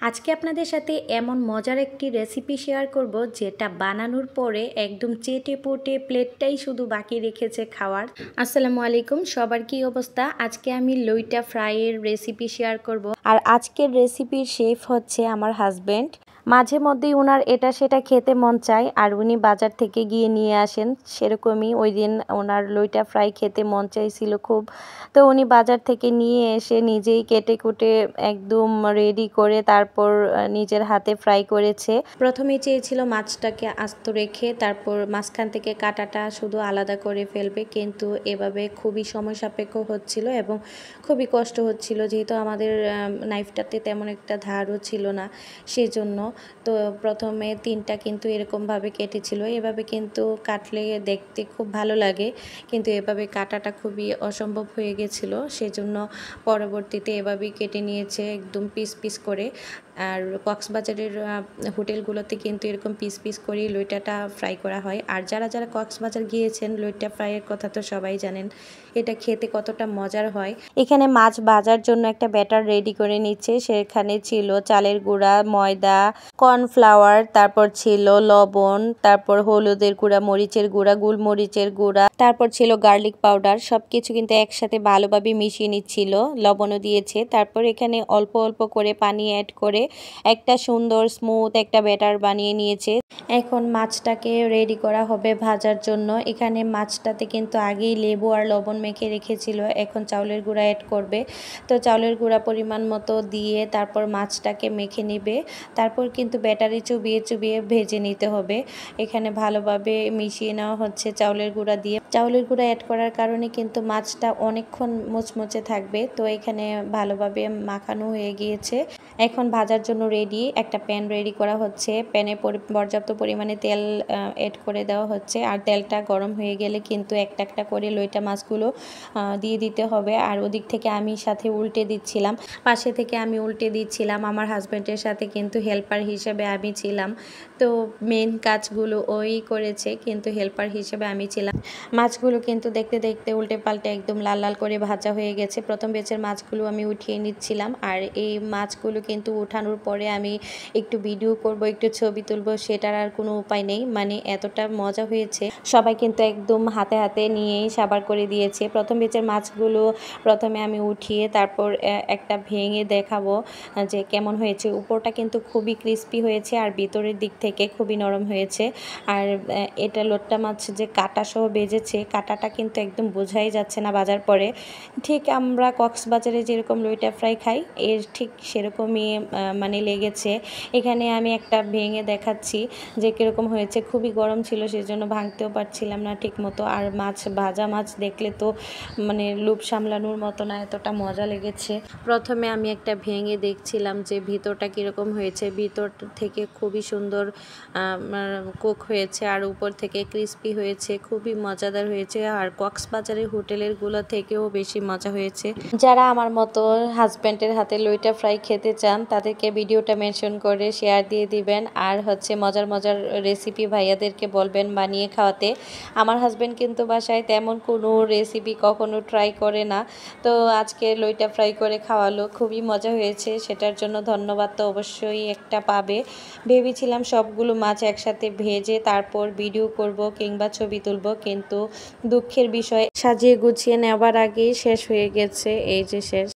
আজকে আপনাদের সাথে এমন মজার একটি রেসিপি শেয়ার করব যেটা বানানোর পরে একদম চেটে পুটে প্লেটটাই শুধু বাকি রেখেছে খাওয়ার। আসসালামু আলাইকুম, সবার কি অবস্থা? আজকে আমি লইটা ফ্রাইয়ের রেসিপি শেয়ার করব। আর আজকের রেসিপির শেফ হচ্ছে আমার হাজব্যান্ড। মাঝে মধ্যেই ওনার এটা সেটা খেতে মন চায় আর উনি বাজার থেকে গিয়ে নিয়ে আসেন। সেরকমই ওই দিন ওনার লইটা ফ্রাই খেতে মন চাইছিল খুব, তো উনি বাজার থেকে নিয়ে এসে নিজেই কেটে কুটে একদম রেডি করে তারপর নিজের হাতে ফ্রাই করেছে। প্রথমে চেয়েছিল মাছটাকে আস্ত রেখে তারপর মাঝখান থেকে কাঁটাটা শুধু আলাদা করে ফেলবে, কিন্তু এভাবে খুবই সময় সাপেক্ষ হচ্ছিল এবং খুবই কষ্ট হচ্ছিল, যেহেতু আমাদের নাইফটাতে তেমন একটা ধারও ছিল না সেজন্য। তো প্রথমে তিনটা কিন্তু এরকমভাবে কেটেছিল। এভাবে কিন্তু কাটলে দেখতে খুব ভালো লাগে, কিন্তু এভাবে কাটাটা খুবই অসম্ভব হয়ে গেছিল, সেজন্য পরবর্তীতে এভাবেই কেটে নিয়েছে একদম পিস পিস করে। আর কক্সবাজারের হোটেলগুলোতে কিন্তু এরকম পিস পিস করেই লইটাটা ফ্রাই করা হয়। আর যারা যারা কক্সবাজার গিয়েছেন, লইটা ফ্রাইয়ের কথা তো সবাই জানেন, এটা খেতে কতটা মজার হয়। এখানে মাছ ভাজার জন্য একটা ব্যাটার রেডি করে নিচ্ছে। সেখানে ছিল চালের গুঁড়া, ময়দা, কর্নফ্লাওয়ার, তারপর ছিল লবণ, তারপর হলুদের গুঁড়া, মরিচের গুঁড়া, গোলমরিচের গুঁড়া, তারপর ছিল গার্লিক পাউডার। সবকিছু কিন্তু একসাথে ভালোভাবে মিশিয়ে নিচ্ছিল, লবণও দিয়েছে। তারপর এখানে অল্প অল্প করে পানি অ্যাড করে একটা সুন্দর স্মুথ একটা ব্যাটার বানিয়ে নিয়েছে। এখন মাছটাকে রেডি করা হবে ভাজার জন্য। এখানে মাছটাতে কিন্তু আগেই লেবু আর লবণ মেখে রেখেছিল, এখন চাউলের গুঁড়া অ্যাড করবে। তো চাউলের গুঁড়া পরিমাণ মতো দিয়ে তারপর মাছটাকে মেখে নিবে। তারপর কিন্তু ব্যাটারি চুবিয়ে চুবিয়ে ভেজে নিতে হবে। এখানে ভালোভাবে মিশিয়ে নেওয়া হচ্ছে চাউলের গুঁড়া দিয়ে। চাউলের গুঁড়া অ্যাড করার কারণে কিন্তু মাছটা অনেকক্ষণ মুচমুচে থাকবে। তো এখানে ভালোভাবে মাখানো হয়ে গিয়েছে, এখন ভাজার জন্য রেডি। একটা প্যান রেডি করা হচ্ছে, প্যানে পর্যাপ্ত পরিমাণে তেল অ্যাড করে দেওয়া হচ্ছে। আর তেলটা গরম হয়ে গেলে কিন্তু একটা একটা করে লইটা মাছগুলো দিয়ে দিতে হবে। আর ওদিক থেকে আমি সাথে উল্টে দিচ্ছিলাম, পাশে থেকে আমি উল্টে দিচ্ছিলাম। আমার হাজব্যান্ডের সাথে কিন্তু হেল্পার হিসেবে আমি ছিলাম। তো মেন কাজগুলো ওই করেছে, কিন্তু হেল্পার হিসেবে আমি ছিলাম। মাছগুলো কিন্তু দেখতে দেখতে উল্টে পাল্টে একদম লাল লাল করে ভাজা হয়ে গেছে। প্রথম ব্যাচের মাছগুলো আমি উঠিয়ে নিচ্ছিলাম। আর এই মাছগুলো কিন্তু উঠানোর পরে আমি একটু ভিডিও করব, একটু ছবি তুলব, সেটার আর কোনো উপায় নেই। মানে এতটা মজা হয়েছে, সবাই কিন্তু একদম হাতে হাতে নিয়েই সাবার করে দিয়েছে। প্রথম ব্যাচের মাছগুলো প্রথমে আমি উঠিয়ে তারপর একটা ভেঙে দেখাবো যে কেমন হয়েছে। উপরটা কিন্তু খুবই ক্রিস্পি হয়েছে আর ভিতরের দিক থেকে খুবই নরম হয়েছে। আর এটা লোট্টা মাছ যে কাটা সহ বেজেছে, কাটাটা কিন্তু একদম বোঝাই যাচ্ছে না বাজার পরে। ঠিক আমরা কক্সবাজারে যেরকম লইটা ফ্রাই খাই, এর ঠিক সেরকমই মানে লেগেছে। এখানে আমি একটা ভেঙে দেখাচ্ছি যে কীরকম হয়েছে। খুবই গরম ছিল, সেজন্য ভাঙতেও পারছিলাম না ঠিক মতো। আর মাছ ভাজা মাছ দেখলে তো মানে লোভ সামলানোর মতো না, এতটা মজা লেগেছে। প্রথমে আমি একটা ভেঙে দেখছিলাম যে ভিতরটা কীরকম হয়েছে। ভিতর থেকে খুবই সুন্দর কুক হয়েছে আর উপর থেকে ক্রিস্পি হয়েছে, খুবই মজাদার হয়েছে। আর কক্সবাজারের হোটেলেরগুলো থেকেও বেশি মজা হয়েছে। যারা আমার মতো হাজব্যান্ডের হাতে লইটা ফ্রাই খেতে চান, তাদেরকে ভিডিওটা মেনশন করে শেয়ার দিয়ে দিবেন। আর হচ্ছে মজার মজার রেসিপি ভাইয়াদেরকে বলবেন বানিয়ে খাওয়াতে। আমার হাজব্যান্ড কিন্তু বাসায় তেমন কোনো রেসিপি কখনো ট্রাই করে না, তো আজকে লইটা ফ্রাই করে খাওয়ালো, খুবই মজা হয়েছে। সেটার জন্য ধন্যবাদ তো অবশ্যই একটা পাবে। ভেবেছিলাম সবগুলো মাছ একসাথে ভেজে তারপর ভিডিও করব কিংবা ছবি তুলব, কিন্তু দুঃখের বিষয় সাজিয়ে গুছিয়ে নেওয়ার আগেই শেষ হয়ে গেছে। এই যে শেষ।